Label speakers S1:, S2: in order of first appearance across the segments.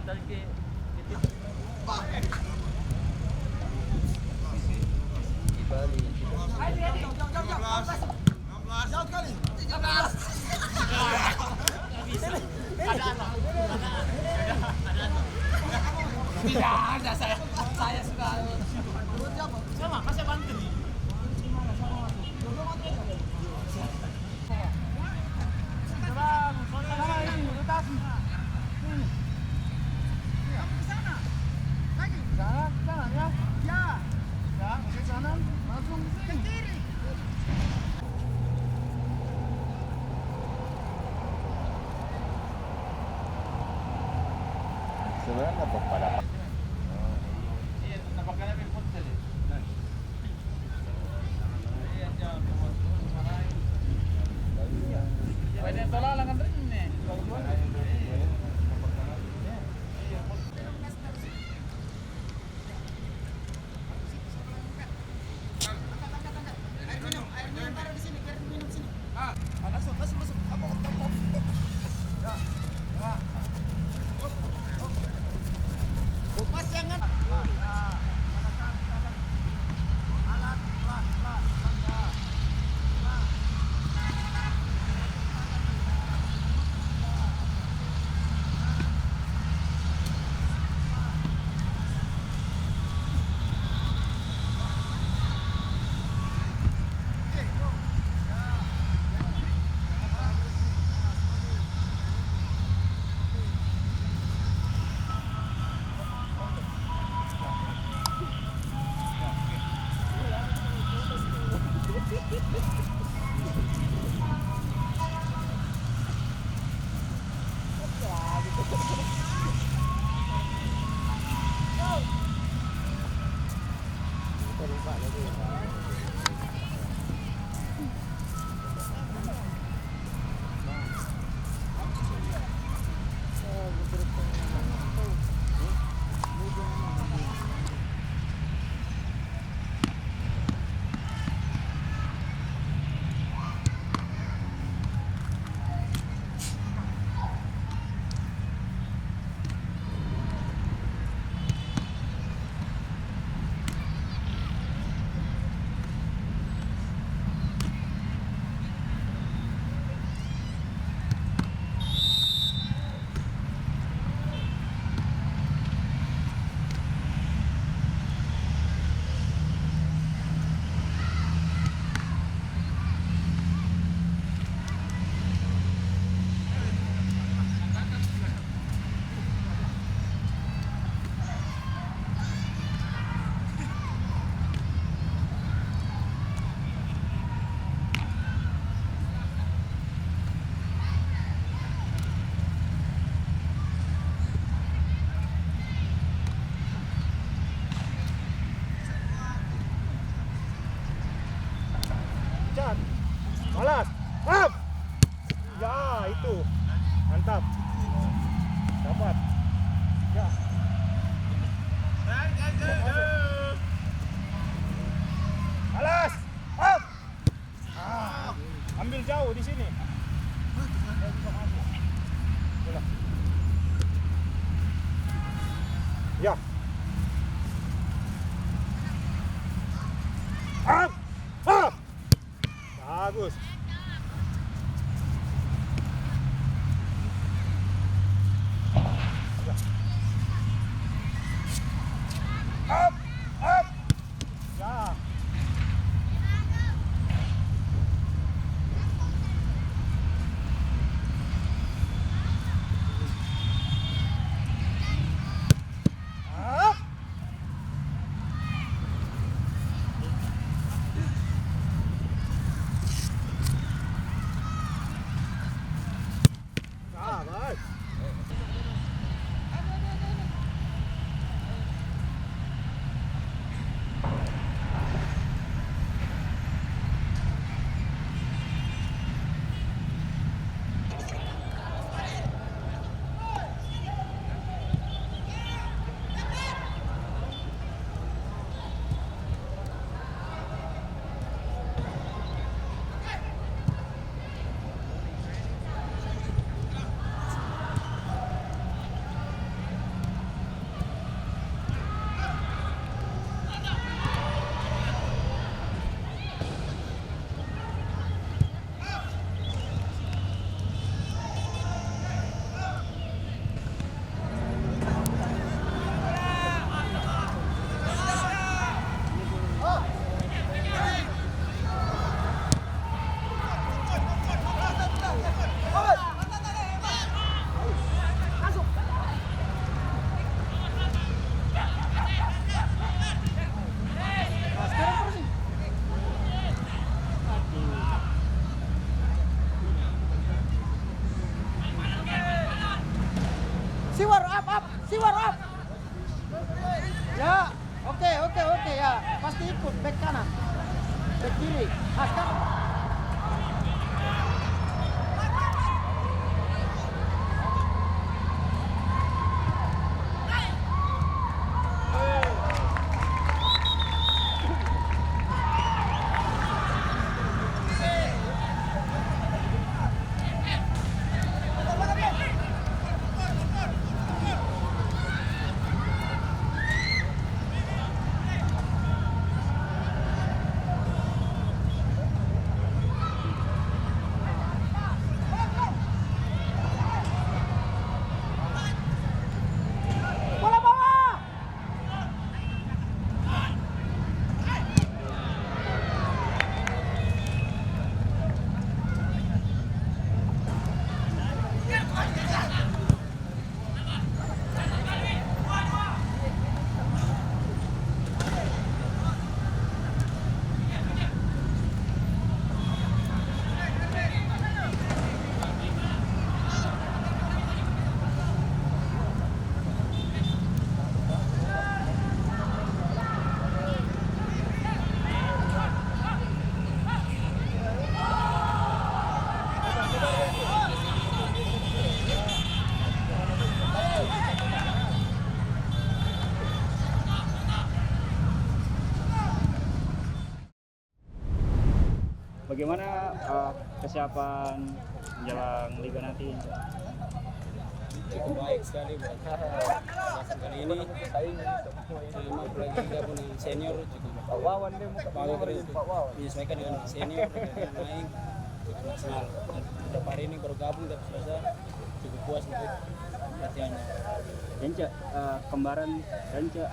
S1: Tidak ada saya suka sama kasih bantu nih.
S2: Sebenarnya dapat pada
S1: Iya, nampaknya pinput tadi. Iya, jangan marahin. Ada tolak lang rin eh.
S3: Malas. Up. Ya, itu. Mantap. Dapat. Ya. Malas. Up. Ambil jauh di sini. Ya. Up. Up. Bagus. Up, up. Ya. Up.
S2: pasti ikut back kanan, back kiri. Ah, sekarang bola bawah.
S4: Bagaimana kesiapan menjelang liga nanti?
S5: Cukup baik sekali buat season kali ini. Selama apalagi gabung dengan senior cukup bagus untuk menyesuaikan dengan senior dengan naik cukup maksimal. Dan beberapa hari ini baru gabung tapi selasa cukup puas untuk latihannya.
S4: Ence, kembaran Ence,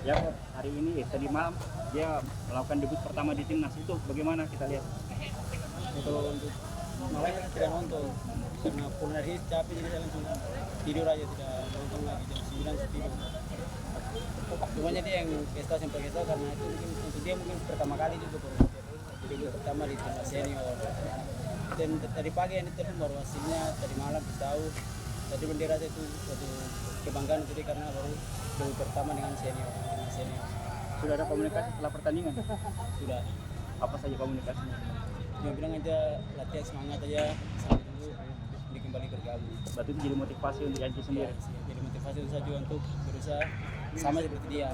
S4: ya hari ini tadi malam dia melakukan debut pertama di timnas, itu bagaimana kita lihat?
S5: Untuk malahnya tidak nonton karena pulang dari capek jadi saya langsung tidur aja, tidak nonton lagi. Jam 9 saya tidur. Cumanya dia yang pesta sampai pesta karena itu mungkin untuk dia mungkin pertama kali juga baru debut pertama di timnas senior. Dan tadi pagi ini telepon baru hasilnya tadi malam tahu. Tadi bendera itu suatu kebanggaan untuk dia karena baru debut pertama dengan senior.
S4: Sudah ada komunikasi setelah pertandingan?
S5: Sudah.
S4: Apa saja komunikasinya?
S5: Cuma bilang aja latihan semangat aja sampai tunggu dia kembali bergabung.
S4: Berarti itu jadi motivasi untuk Ence sendiri?
S5: Ya, jadi motivasi untuk saya juga untuk berusaha sama seperti dia.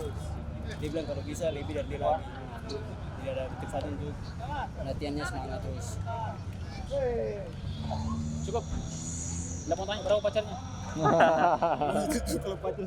S5: Dia bilang kalau bisa lebih dari dia lagi. Tidak ada motivasi untuk latihannya semangat terus.
S1: Cukup. Nggak mau tanya berapa pacarnya?
S3: Kalau pacar